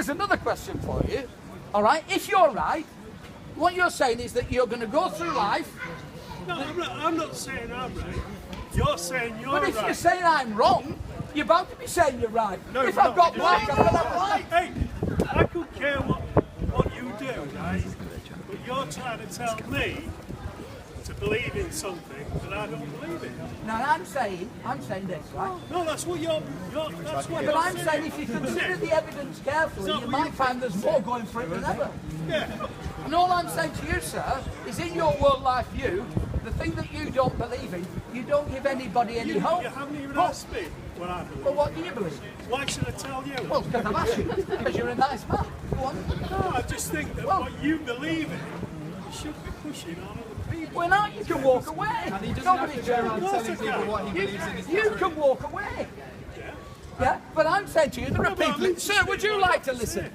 here's another question for you. All right, if you're right, what you're saying is that you're going to go through life. No, I'm not saying I'm right. You're saying you're right. But if you're saying I'm wrong, you're about to be saying you're right. No, if we're I've not. got black, I'm going to have white. Hey, I could care what you do, right? But you're trying to tell me to believe in something that I don't believe in. Now I'm saying this, right? No, that's what you're that's what But you're I'm saying if you consider the evidence carefully, you might find there's more going for it than ever. Yeah. And all I'm saying to you, sir, is in your world life view, the thing that you don't believe in, you don't give anybody any hope. You haven't even asked me what I believe. But what do you believe? Why should I tell you? Well, because I've asked you, because you're a nice man. Go on. No, I just think that what you believe in, you should be pushing on other people. Well, now you can walk away. And he doesn't Nobody have to go around cares. telling people what he believes in. You can walk away. Yeah, but I'm saying to you, there are people. Sir, would you like to listen?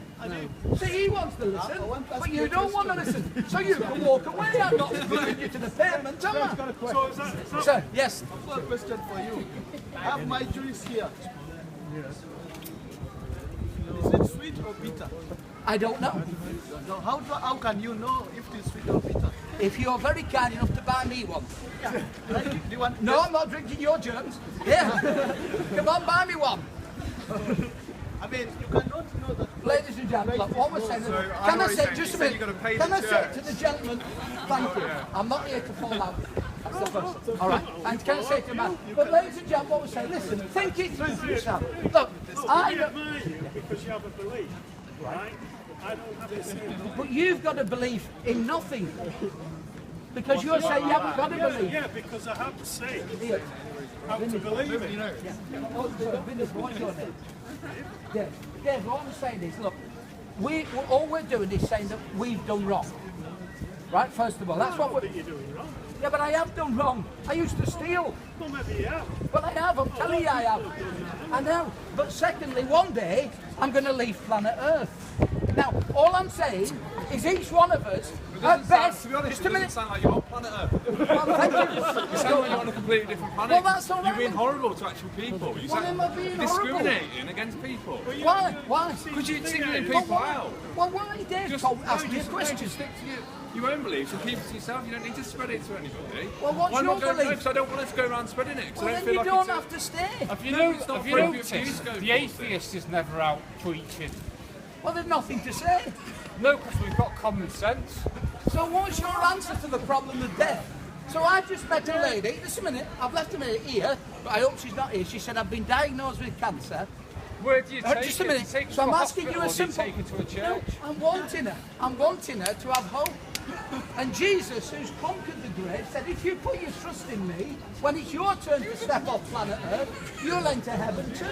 See, he wants to listen, but you don't want to listen. So you can walk away. I'm not gluing you to the pavement, am I? So is that Sir, yes. I've got a question for you. I have my juice here. Is it sweet or bitter? I don't know. No, how can you know if it is sweet or bitter? If you're very kind enough to buy me one. Do you want No, I'm not drinking your germs. Yeah. Come on, buy me one. I mean, you cannot know that. Ladies and gentlemen, look, what we're saying, can I say, just a minute, can I say to the gentleman, thank you, I'm not here to fall out. That's the first. All right, and can I say to the man, but ladies and gentlemen, what we're saying, listen, think it through for yourself. Look, I admire you because you have a belief, right? I don't have the same. but you've got a belief in nothing. Because you're saying you haven't got a belief. Yeah, because I have to say, Here. I have to believe it. Oh, Vinny, what's your name? Dave, what I'm saying is, look, all we're doing is saying that we've done wrong. Right, first of all, that's what we're... You're doing wrong. Yeah, but I have done wrong. I used to steal. Well, maybe you have. Well, I have, I'm telling you I have. I know. But secondly, one day, I'm going to leave planet Earth. Now, all I'm saying is each one of us, at best, To be honest, just it a doesn't minute. sound like you're on planet Earth. Well, thank you. You sound like you're on a completely different planet. Well, that's all right You're being then. horrible to actual people. You Well, am I being horrible? discriminating against people. Why? Why? Because you're singling people out. Well, why, Dave? Ask me a question. Stick to your own beliefs and keep it to yourself. You don't need to spread it to anybody. Well, what's Why your not go? belief? No, because I don't want us to go around spreading it. Well, I then don't feel you like don't it's have to stay. Have you No, noticed, it's not have you appropriate for you noticed to go the for atheist is never out preaching? Well, there's nothing to say. No, because we've got common sense. So what's your answer to the problem of death? So I've just met a lady, just a minute, I've left a minute here, but I hope she's not here. She said, I've been diagnosed with cancer. Where do you take Just a it? minute. Take it So to I'm a asking you a hospital or do simple... take it to a No, church? I'm wanting her to have hope. And Jesus, who's conquered the grave, said, if you put your trust in me, when it's your turn to step off planet Earth, you'll enter heaven too.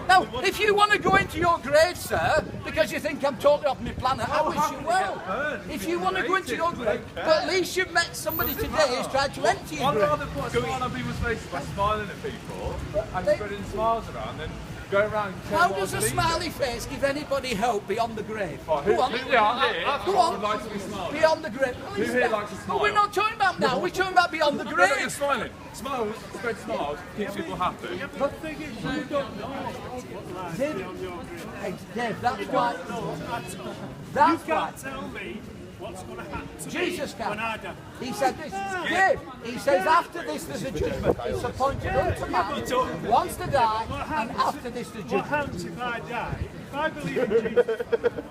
Now, if you want to go into your grave, sir, because you think I'm totally off my planet, I wish you well. If you want to go into your grave, but at least you've met somebody today who's tried to empty your I'd grave. rather put a smile on people's faces by smiling at people and They- spreading smiles around than go around. How does a smiley face give anybody hope beyond the grave? Go on. Who Go here on. would like to be smiled? Beyond the grave. Who here likes to But smile? we're not talking about now, we're talking about beyond the No, no, you're grave. smiling. Smiles, spread smiles, keeps people happy. But the thing is, you don't know what lies beyond your grave. Hey, Dave, that's why. No, that's all. You That's why. can't tell me what's going to happen to Jesus me can. when I die. He said this. Dave, he says after this there's a judgment. It's appointed unto man who wants to die, and after this there's What judgment. happens if I die? If I believe in Jesus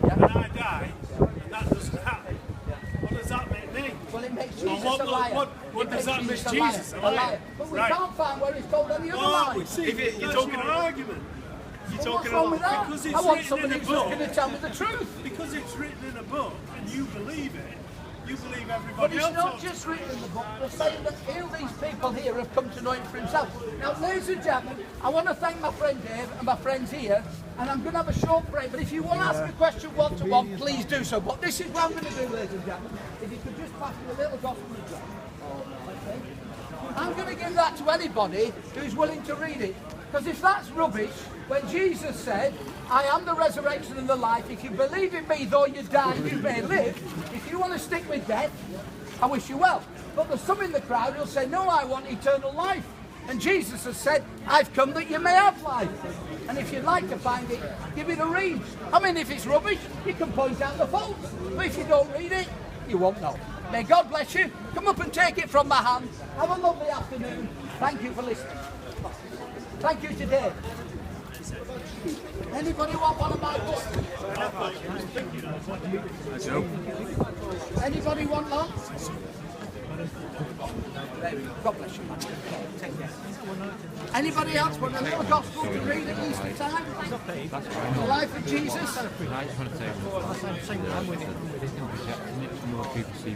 and I die, and that doesn't happen, what does that make me? Well, it makes Jesus what- a liar. what It does that makes make Jesus a liar? But we Right. can't find where he's told any other Oh, lie. see, If it- you're that's talking your about- argument. You're Well, what's talking wrong with about that? because I it's want written in somebody a who's book. going to tell me the truth. Because it's written in a book and you believe it, you believe But everybody it's else. not does. just written in the book. They're saying that all these people here have come to know him for himself. Now, ladies and gentlemen, I want to thank my friend Dave and my friends here, and I'm going to have a short break. But if you want to ask a question one-to-one, please do so. But this is what I'm going to do, ladies and gentlemen. If you could just pass me a little gospel address. I'm going to give that to anybody who's willing to read it. Because if that's rubbish, when Jesus said, I am the resurrection and the life, if you believe in me, though you die, you may live. If you want to stick with death, I wish you well. But there's some in the crowd who'll say, no, I want eternal life. And Jesus has said, I've come that you may have life. And if you'd like to find it, give it a read. I mean, if it's rubbish, you can point out the faults. But if you don't read it, you won't know. May God bless you. Come up and take it from my hand. Have a lovely afternoon. Thank you for listening. Thank you today. Anybody want one of my books? Anybody want lots? God bless you, man. Take care. Anybody else want a little gospel to read at Easter time? The life of Jesus? I just want to say, I'm with it. More people see